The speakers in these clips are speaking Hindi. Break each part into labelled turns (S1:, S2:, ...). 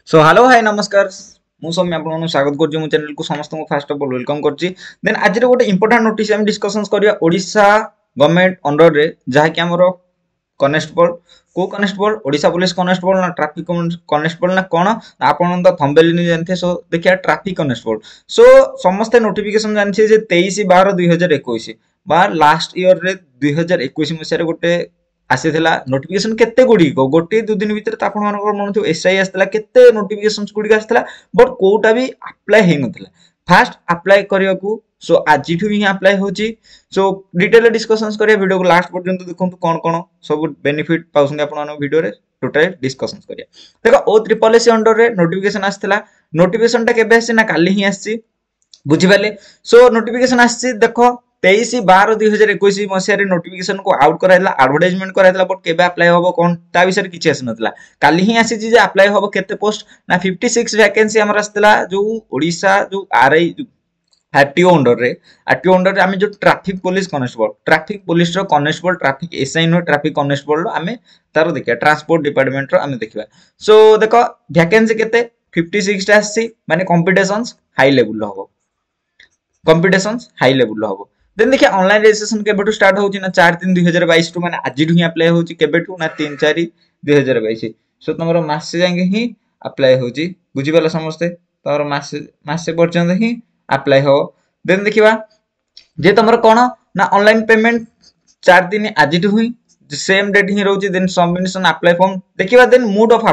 S1: सो हेलो हाय नमस्कार मु सौम्य आपन स्वागत करछि मो चैनल को समस्त को फर्स्ट ऑफ ऑल वेलकम करछि। देन आज रे गोटे इंपोर्टेंट नोटिस हम डिस्कशंस करिया ओडिशा गवर्नमेंट अंडर रे जहा कि हमरो कनेस्टेबल को कनेस्टेबल ओडिशा पुलिस कनेस्टेबल ना ट्रैफिक कनेस्टेबल ना कोन आपन तो थंबनेल नि जानथे। सो देखिया ट्रैफिक कनेस्टेबल सो समस्त नोटिफिकेशन जानछि जे 23/12/2021 बा लास्ट ईयर रे 2021 मसिया रे गोटे आसीथिला नोटिफिकेशन केते गुडी को गोटे दु दिन भीतर त आपण मानकर मन थियो एसआई आस्तला केते नोटिफिकेशंस गुडी आस्तला बट कोटा भी अप्लाई हे नथिला फास्ट अप्लाई करिया को। सो आज ठु ही अप्लाई होची। सो डिटेल डिस्कशंस करिया वीडियो को लास्ट पर्यंत देखंतु कोन कोन सब बेनिफिट पाउसंगे आपण मानो वीडियो रे टोटल डिस्कशंस करिया। देखो ओ ट्रिपल एस अंडर रे नोटिफिकेशन आस्तला नोटिफिकेशन टा केबे आसी ना काली ही आसी बुझी पाले। सो नोटिफिकेशन आसी देखो 23/12/2021 मसिया रे नोटिफिकेशन को आउट कराइला एडवर्टाइजमेंट कराइला बट केबे अप्लाई होबो कोन ता विषय किछि आसी नथला काली ही आसी जे अप्लाई होबो केते पोस्ट ना 56 वैकेंसी हमर आस्तला जो ओडिशा जो आरआई आरटीओ अंडर रे आमे जो ट्रैफिक पुलिस रो कनेस्टेबल ट्रैफिक एसआई नो ट्रैफिक कनेस्टेबल रो आमे तारो देखिया ट्रांसपोर्ट डिपार्टमेंट रो आमे देखिबा। सो देखो वैकेंसी केते 56 टा आसी माने कॉम्पिटिशंस हाई लेवल रो होबो देन देखिए ऑनलाइन रजिस्ट्रेशन केबेटू स्टार्ट होची ना 4/3/2022 टू माने आज ही अप्लाई होची केबेटू ना 3/4/2022। सो तमरो मासे जांगे ही अप्लाई होची बुझी वाला समझते तमरो मासे पर्यंत ही अप्लाई हो। देन देखिबा जे तमरो कोन ना ऑनलाइन पेमेंट 4 दिन आज ही सेम डेट ही रहउची। देन सबमिशन अप्लाई फॉर्म देखिबा। Then mode of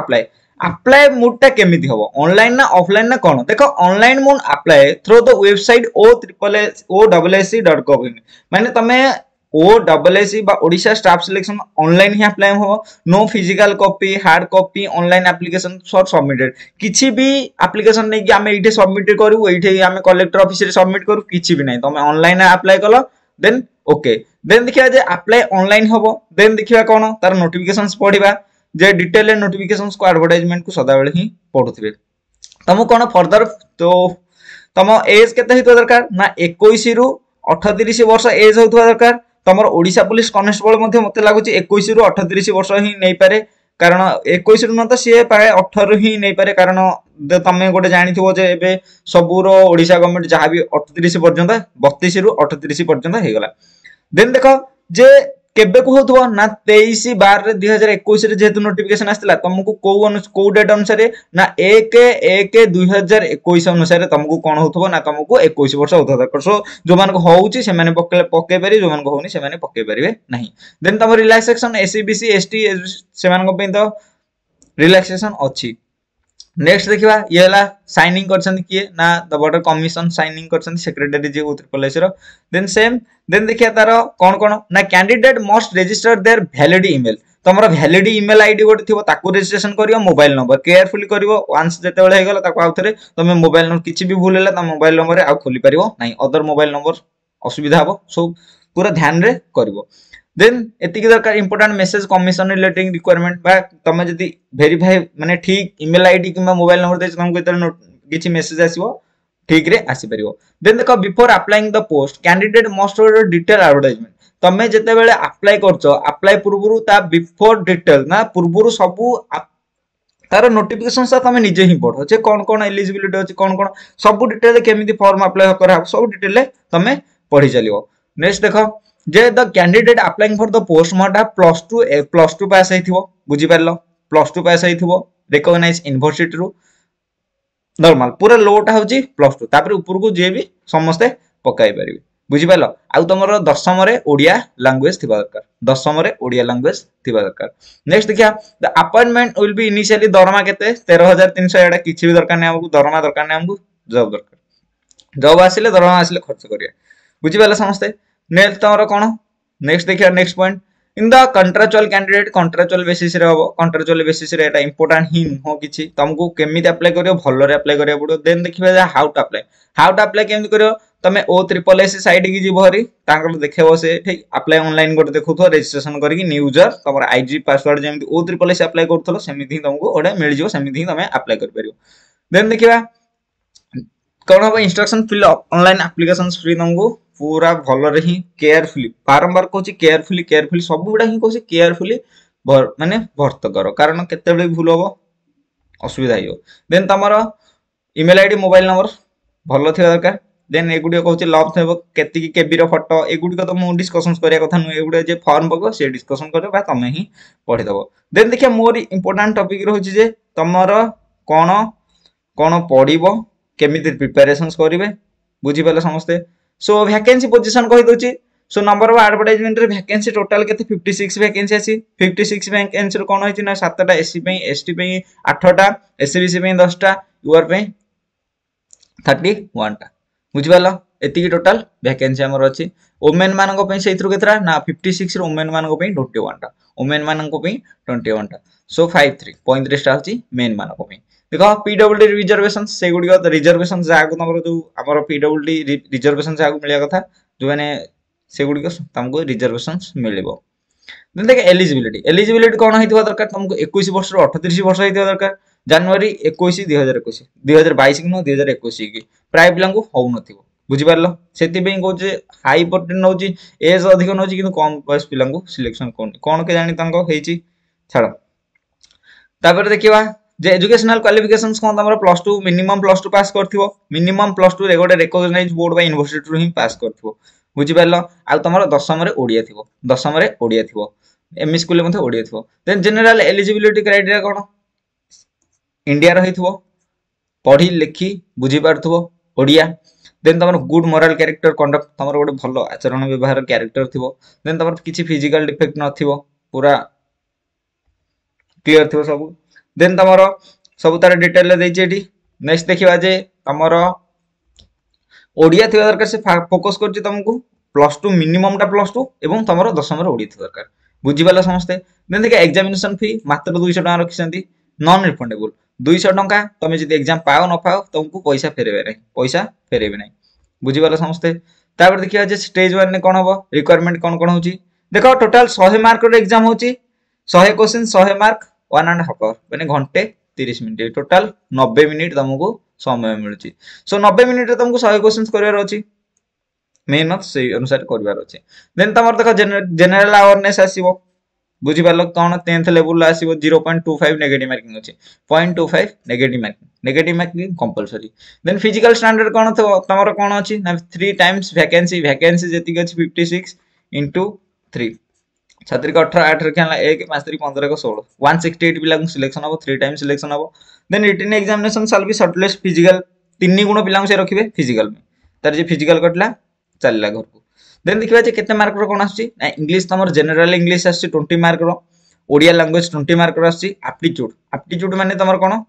S1: apply mode टा केमिति होबो ऑनलाइन ना ऑफलाइन ना कोन देखो online mode apply through the website ossc.gov माने तमे ossc बा ओडिशा स्टाफ सिलेक्शन ऑनलाइन ही अप्लाई हो। No physical copy hard copy online application sort submitted किछि भी एप्लीकेशन नै कि हमें इठे सबमिट करू इठे हमें कलेक्टर ऑफिस रे सबमिट करू किछि भी नै तमे ऑनलाइन अप्लाई कलो देन ओके। देन देखिया जे अप्लाई ऑनलाइन होबो देन देखिया कोन तार नोटिफिकेशंस पढिबा जे डिटेल नोटिफिकेशंस को एडवर्टाइजमेंट को सदा बेले ही पढुथिबे। तमु कोन फर्दर तो तम एज केते हितो दरकार ना 21 रु 38 वर्ष एज होतवा दरकार। तमर ओडिशा पुलिस कनेस्टेबल मध्ये मते लागुची 21 रु 38 वर्ष ही नै पारे कारण 21 रु न त सिए पाए 18 ही नै पारे कारण तमे गोटे जानिथिबो जे एबे सबुरो ओडिशा गवर्नमेंट जहा भी 38 पर्यंत 32 रु 38 पर्यंत हे गला। देन देखो जे केबे को होतबो ना 23/12/2021 रे जेतु नोटिफिकेशन आस्तला तुमको को डेट अनुसार ना 1/1/2021 अनुसार तुमको कोन होतबो ना तुमको 21 वर्ष होतबो दरकार। सो जो मान को होउची से माने पके पारि जो मान को होनी से माने पके परिबे नहीं। देन तुम रिलैक्सेशन एससीबीसी एसटी से मान को पे तो रिलैक्सेशन अछि। नेक्स्ट देखिबा ये हला साइनिंग करछन किए ना द बॉर्डर कमीशन साइनिंग करछन सेक्रेटरी जे ट्रिपल एस रो। देन सेम देन देखिया तारो कोन कोन ना candidate must register their valid email तमरो वैलिड ईमेल आईडी गोटे थिबो ताको रजिस्ट्रेशन करियो मोबाइल नंबर केयरफुली करियो वंस जते बेले हे गेला ताको आउथरे तमे मोबाइल नंबर किछि भी भूल हैला त मोबाइल नंबर रे आ खोली परियो नाही अदर मोबाइल नंबर असुविधा हबो। सो पूरा ध्यान रे करिवो। देन एतिक दरकार important message commission relating requirement बा तमे जदी वेरीफाई माने ठीक ईमेल आईडी किबा मोबाइल नंबर दे तुमको इतर किछि मेसेज आसीबो ठीक रे आसी परिवो। देन देखो before applying the post candidate must hold detail advertisement तमे जते बेले अप्लाई करछो अप्लाई पूर्वरु ता बिफोर डिटेल ना पूर्वरु सबु तार नोटिफिकेशन सा तमे निजे ही पढो जे कोन कोन एलिजिबिलिटी अछि कोन कोन सब डिटेल केमिति फॉर्म अप्लाई करा सब डिटेल तमे पढी चलियो। नेक्स्ट देखो जे the candidate applying for the post मटा +2 पास आइथिबो बुझी परलो +2 पास आइथिबो रिकॉग्नाइज यूनिवर्सिटी रु नॉर्मल पूरा लोटा होची +2 तापर ऊपर को जे भी समस्त पकाई परिबे बुझी परलो। आ तमरो दशम रे ओडिया लैंग्वेज थिबा दरकार दशम रे ओडिया लैंग्वेज थिबा दरकार। नेक्स्ट देखिया the appointment will be initially दरमा केते 13300 एडा किछि भी दरकार नै हमकु दरमा दरकार नै हमकु जॉब दरकार जॉब आसीले दरमा आसीले खर्च करिया बुझी परलो समस्त। नेक्स्ट तमरो कोन नेक्स्ट देखिया next point in the contractual candidate contractual basis रे होबो कंट्राक्चुअल बेसिस रे एटा इंपोर्टेंट ही हो किछि तुमको केमिति अप्लाई करियो भलो रे अप्लाई करिया पड़ो। देन देखिबा हाउ टू अप्लाई केमिति करियो तमे ओ ट्रिपल एस साइट की जीव हरी तांकर देखेबो से ठीक अप्लाई ऑनलाइन गोटे देखुथो रजिस्ट्रेशन करके न्यू यूजर तमर आईजी पासवर्ड जेमिति ओ ट्रिपल एस अप्लाई करथलो सेमिति तुमको ओडा मिल जिवो सेमिति तमे अप्लाई कर परियो। देन देखिबा कोन हो instruction fill online applications free तुमको पूरा भलो रे ही केयरफुली बारंबार कहछि केयरफुली सब गुडा ही कहछि केयरफुली माने भर्त करो कारण केते बेले भूल होबो असुविधा हो। देन तुम इमेल आईडी मोबाइल नंबर भल थी दरकार। देन एगुड़ी कहूँ लव थे के केबी फटो एगुड़ी तो मुझे डिस्कसन करने कथा नुहे एगुड़े जे फर्म पक सी डिस्कसन कर तुम ही पढ़ीदेव। देन देखिए मोर इंपोर्टाट टपिक रोचे तुम कौन कौन पढ़ केमी प्रिपेरेसन करेंगे बुझीपारे समस्ते। सो वैकेंसी पोजिशन कहीदे। सो नंबर ऑफ एडवर्टाइजमेंट रे वैकेंसी टोटल के 56 वैकेंसी आसी 56 वैकेंसी कौन होती ना 7टा एससी एसटी 8टा एससीबीसी 10टा यूआर 31 टा बुझीपाल एति टोटाल वैकेंसी आमर अच्छी। ओमेन मान से ना 56 ओमेन मान 21 टा ओमेन मान 21 टा। सो 53 35 टा हूँ मेन मान देख पीडब्ल्यूडी रिजर्वेशन से गुड़िक रिजर्वेशन जहाँ को तुम जो आम पीडब्ल्यूडी रिजर्वेशन जहाँ मिलवा कथा जो मैंने से गुड़िक तुमको रिजर्वेशन मिल। देख एलिजिबिलिटी एलिजिबिलिटी कौन होता दरकार तुमको 21 वर्ष 38 वर्ष होता दरकार जनवरी 21 2021 2022 कि 2021 की प्राय पिला हो बुझीपार से कहे हाई परसेंट नौ एज अधिक नौ कि कम बयस पिला सिलेक्शन कौन के जानी छाड़। तापर देखा जे एजुकेशनल क्वालिफिकेशंस कौन तुम +2 मिनिमम +2 पास कर मिनिमम +2 रे गोटे रिकॉग्नाइज्ड बोर्ड बाय यूनिवर्सिटी ही पास कर बुझीपार आ तुम दशम ओडिया थी दशम ओडिया थी एमई स्कूल ओडिया थी। देन जनरल एलिजिबिलिटी क्राइटेरिया कौन इंडिया रही पढ़ी लिखी बुझीपार ओडिया। देन तुम गुड मोराल कैरेक्टर कंडक्ट तुम गोटे भल आचरण व्यवहार कैरेक्टर थी। देन तुम किसी फिजिकल डिफेक्ट न पूरा क्लियर थी सब। देन तुम सब तार डिटेल देती। नेक्स्ट देखा जे तुम ओडिया थी दरकार से फोकस कर तुमको +2 मिनिमम टा +2 एवं तुम दशम ओडिया थी दरकार बुझीपाल समस्ते। देन देखिए एग्जामिनेशन फी मात्र 200 टका रखी नॉन रिफंडेबल 200 टका तुम जो एग्जाम पाओ न पाओ तुमको पैसा फेरेबे ना बुझीपाल समस्ते। तापर देखिए जे स्टेज 1 कौन हम रिक्वायरमेंट कौन कौन हो देख टोटाल 100 मार्क एग्जाम हो 100 क्वेश्चन 100 मार्क 1.5 आवर मैंने घंटे 30 मिनट टोटाल 90 मिनिट तुमको समय मिलूँ। सो 90 मिनिट तुमको 100 क्वेश्चन करार अच्छी मेहनत से अनुसार करार अच्छे। देन तुम देख जनरल अवेयरनेस आसो बुझीपार कौन 10th लेवल आसो 0.25 नेगेटिव मार्किंग अच्छे 0.25 negative marking compulsory. Then physical standard कौन थो तुम कौन अच्छी ना 3 टाइम्स वैकेंसी जी अच्छी 56 × 3 छात्री 18 8 रखा 1 5 3 15 16 168 पिला सिलेक्शन हम 3 टाइम सिलेक्शन हम। देन रिटन एग्जामिनेशन साल भी शॉर्टलिस्ट फिजिकल 3 गुण पिला से रखिए फिजिकल में तार जे फिजिकल कटला चलला घर को। देन देखिए केते मार्क रो कौन आसी इंग्लिश तुम जनरल इंग्लिश आसी 20 मार्क रो ओडिया लैंग्वेज 20 मार्क रो आसी एप्टीट्यूड माने तुम कौन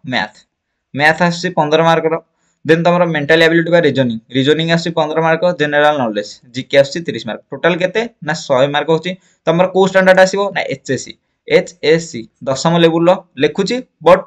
S1: मैथ आसी 15 मार्क रो। देन तुम मेंटल एबिलिटी बा रीजनिंग आसी 15 मार्क जनरल नॉलेज जीके आसी 30 मार्क टोटाल केते ना 100 मार्क होची। तुम को स्टैंडर्ड आसीबो ना एचएससी दशम लेवल लिखुची बट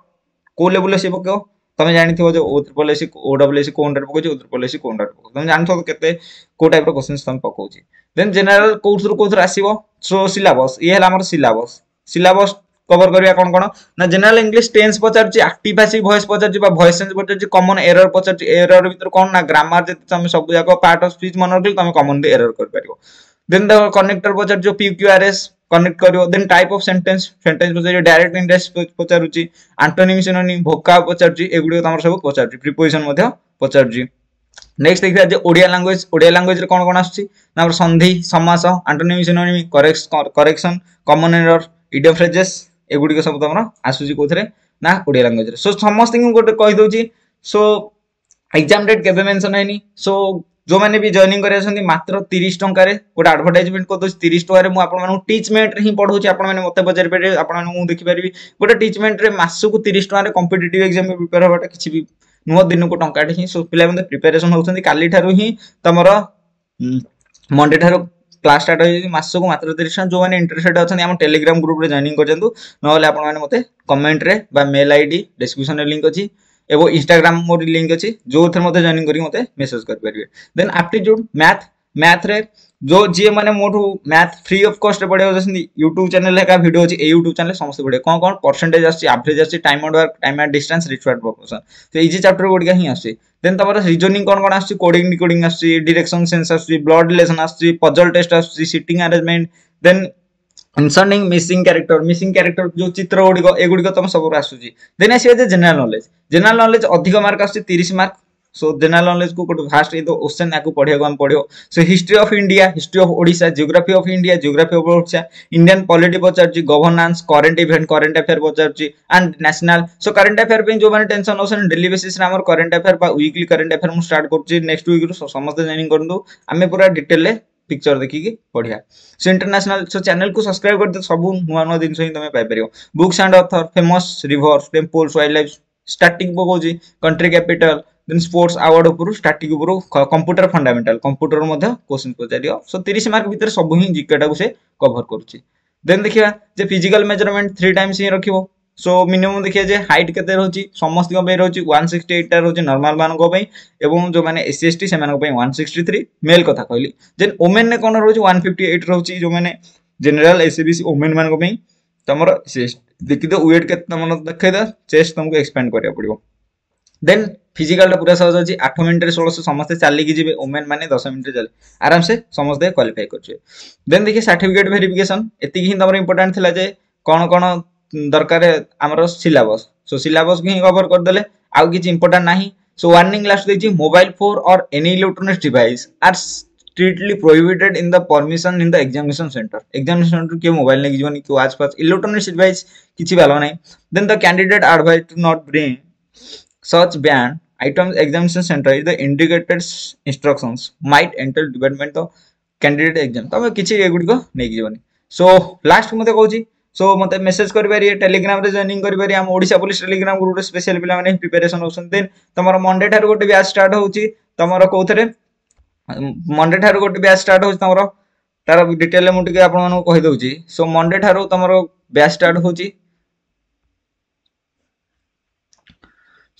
S1: को लेवल से पकेओ तुम जानी जो OSSC OSSC को अंडर पकोची OSSC को अंडर पको तुम जानि केते को टाइप रो क्वेश्चंस तुम पकोची। देन जनरल कोर्स आसीबो सो सिलेबस ये हला हमर सिलेबस कवर करिया कौन कौन ना जनरल इंग्लिश टेंस पचारची एक्टिव पैसिव वॉइस पचारची बा वॉइस चेंज पचारची कॉमन एरर पचारची एरर भीतर कौन ना ग्रामर जे तुम सब जाको पार्ट ऑफ स्पीच मन रखिल तुम कॉमनली एरर कर परियो। देन द कनेक्टर पचार जो PQRS कनेक्ट करियो। देन टाइप ऑफ सेंटेंस पचार डायरेक्ट इंडेक्स पचारुची एंटोनिम सिनोनिम वोकाब पचारची एगुडी तुम सब पचारची प्रीपोजिशन मध्ये पचारची। नेक्स्ट देखिया जे ओडिया लैंग्वेज रे कौन कौन आछी ना संधि समास antonym synonym correction common error idiom phrases एगुडी सब तुम आसूची कोथरे ना ओडिया लैंग्वेज रे। सो समस्त गोटे कहि दउची। सो एग्जाम डेट केबे मेंशन हैनी। सो जो मैंने भी जॉइनिंग कर मात्र 30 टंका गोटे एडवर्टाइजमेंट कर 30 टंका मुझे आपको टीचमेंट ही पढ़ाऊँ आपने मत पचारि पारे आपको देखिपारि गोटे टीचमेंट मासक 30 टंका कॉम्पिटिटिव एग्जाम में प्रिपेयर होगा किसी भी नुह दिन को टंका ही सो पिला प्रिपेरेसन होती काली ठारू ही तुम मंडे ठारू क्लास स्टार्ट हो मासक मात्र 30 टंका जो मैंने इंटरेस्टेड अच्छा टेलीग्राम ग्रुप रे जॉइनिंग कर ना मत कमेंट रे मेल आईडी डिस्क्रिप्शन में लिंक अच्छी एवं इंस्टाग्राम मोर लिंक अच्छी जो थे मत जॉइनिंग करके मत मेसेज करेंगे। देन एप्टीट्यूड मैथ रे जो जी मैंने मोठू मैथ फ्री ऑफ कॉस्ट पढ़ा यूट्यूब चैनल है वीडियो अच्छी यूट्यूब चैनल समस्त पढ़े कौन कौन परसेंटेज आवरेज आसी time and work time and distance required proportion तो इजी चैप्टर गुड़िका ही आसी। देन तुम रीजनिंग कौन कौन आसी कोडिंग डिकोडिंग आसी डायरेक्शन सेंस आसी ब्लड रिलेशन आसी पजल टेस्ट आसी sitting arrangement. Then inserting missing character जो चित्र गुड़िक एगुड़िक तुम सब आसूसी देन आसवे जनरल नॉलेज अधिक मार्क आस 30 मार्क सो जनरल नॉलेज को फास्ट ये तो क्वेश्चन या पढ़िया आम पढ़ो so history of India history of Odisha geography of India geography of Odisha Indian polity Pachar governance current affair Pachar and national so current affair पे जो मैंने टेंशन हो डेली बेसिस रे हमर current affair weekly current affair मु स्टार्ट करूची नेक्स्ट वीक रो समस्त जॉइनिंग करंदु आमे पूरा डिटेल रे पिक्चर देखिकी पढ़िया सो इंटरनेशनल सो चैनल को सब्सक्राइब कर दे सब नुआ नुआ जिन ही तुम पाइपर books and author famous rivers temples wildlife starting पकाउची country capital then sports award ऊपर स्टार्टिंग ऊपर कंप्यूटर फंडामेंटल कंप्यूटर मध्य क्वेश्चन पचार सो 30 मार्क भीतर सब ही जीकेटा को से कवर करुच्ची देन देखिए जे फिजिकल मेजरमेंट 3 टाइम्स ही रखिबो सो मिनिमम देखिए जे हाइट केते रहउची समस्त को पे रहउची 168 टा रहउची नॉर्मल मान को पई एवं जो माने एससी एसटी से मान को पई 163 मेल कथा कहली देन वुमेन ने कोन रहउची 158 रहउची जो माने जनरल एससीबीसी वुमेन मान को पई तमरो देखि दो वेट केते तमन देखै द चेस्ट तुमको एक्सपेंड करिया पड़िबो देन फिजिकल टा पूरा सहज अछि 8 मिनिट रे 16 समस्त चाली की जिवे वुमेन माने 10 मिनिट रे चले आराम से समस्त क्वालीफाई करछे देन देखिए सर्टिफिकेट वेरिफिकेशन एति ही तमरो इंपोर्टेंट थिला जे कोन कोन दरकार आमर सिलेबस सो सिलेबस को ही कवर कर देले आउ किछ इंपोर्टेंट नाही सो वार्निंग लास्ट देछि mobile phone or any electronic device are strictly prohibited in the permission in the examination centre के मोबाइल ने जीवन के वाच पास इलेक्ट्रॉनिक डिवाइस किछि वाला नाही then the candidate advise to not bring such ban items examination center is the indicated instructions might enter department the candidate exam तब किछि एगुडी को नै जीवनी सो लास्ट मते कहूची सो मते मेसेज करि पारि टेलीग्राम रे जॉइनिंग करि पारि हम ओडिसा पुलिस टेलीग्राम ग्रुप रे स्पेशल पिला माने प्रिपरेशन होसन देन तमरो मंडे थार गोटे बैच स्टार्ट होउची तमरो कोथरे मंडे थार गोटे बैच स्टार्ट होउची तमरो तार डिटेल मु टिके आपन मानको कहि दउची सो मंडे थार तमरो बैच स्टार्ट होउची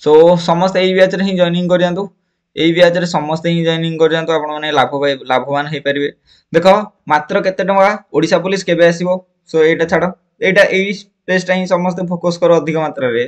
S1: सो समस्त एई बैच रे ही जॉइनिंग कर जानतु एई बैच रे समस्त ही जॉइनिंग कर जानतु आपन माने लाभवान हे परिबे देखो मात्र केते टका ओडिसा पुलिस केबे आसीबो सो एटा छाडो एटा एई पेज टा ही समस्त फोकस करो अधिक मात्रा रे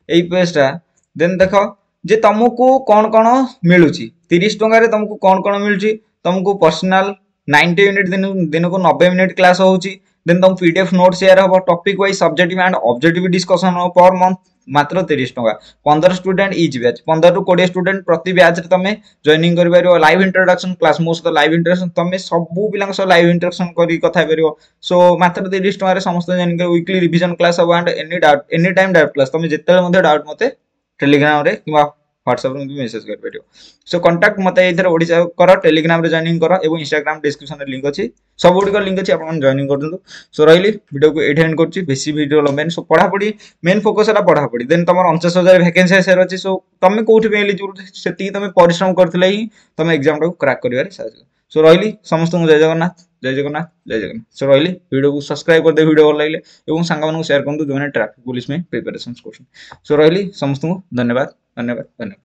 S1: एई पेज टा देन देखो जे तुमको कोन कोन मिलुची 30 टका रे तुमको कोन कोन मिलुची तुमको पर्सनल 90 मिनिट दिन को 90 मिनिट क्लास होउची देन तुम पीडीएफ नोट शेयर हो topic wise subjective and objective discussion हो पर मंथ मात्र 30 टका 15 student each batch 15 to 20 student प्रति बैच रे तमे जॉइनिंग करि परियो live introduction class most live introduction तमे सबु पिलांग सो लाइव इंट्रोडक्शन करी कथा परियो सो मात्र 30 टका रे समस्त जॉइनिंग कर वीकली रिवीजन क्लास हो and any time doubt class तमे जेतेले मध्ये डाउट मते टेलीग्राम रे किबा व्हाट्सएप रे मेसेज कर परियो सो कांटेक्ट मते इधर ओडिसा कर टेलीग्राम रे जॉइनिंग कर एवं इंस्टाग्राम डिस्क्रिप्शन रे लिंक अछि सब गुडी लिंक अछि आपन जॉइनिंग कर दंतु सो रहिली वीडियो को एट एंड करछि बेसी वीडियो लंबेन सो पढ़ा पढ़ी मेन फोकस एला पढ़ा पढ़ी देन तमर 49,000 वैकेंसी शेयर अछि सो तमे कोठी पे एलिजिबल सेति तमे परिश्रम करथिले ही तमे एग्जाम को क्रैक करिवारे साहय सो रहिली समस्त को जय जगन्नाथ जय जगन्नाथ जय जगन्नाथ सो रहिली वीडियो को सब्सक्राइब कर दे वीडियो भल लागले एवं संगा मानको शेयर करंतु जो माने ट्रैफिक पुलिस में प्रिपरेशन करछन सो रहिली समस्त को धन्यवाद धन्यवाद धन्यवाद।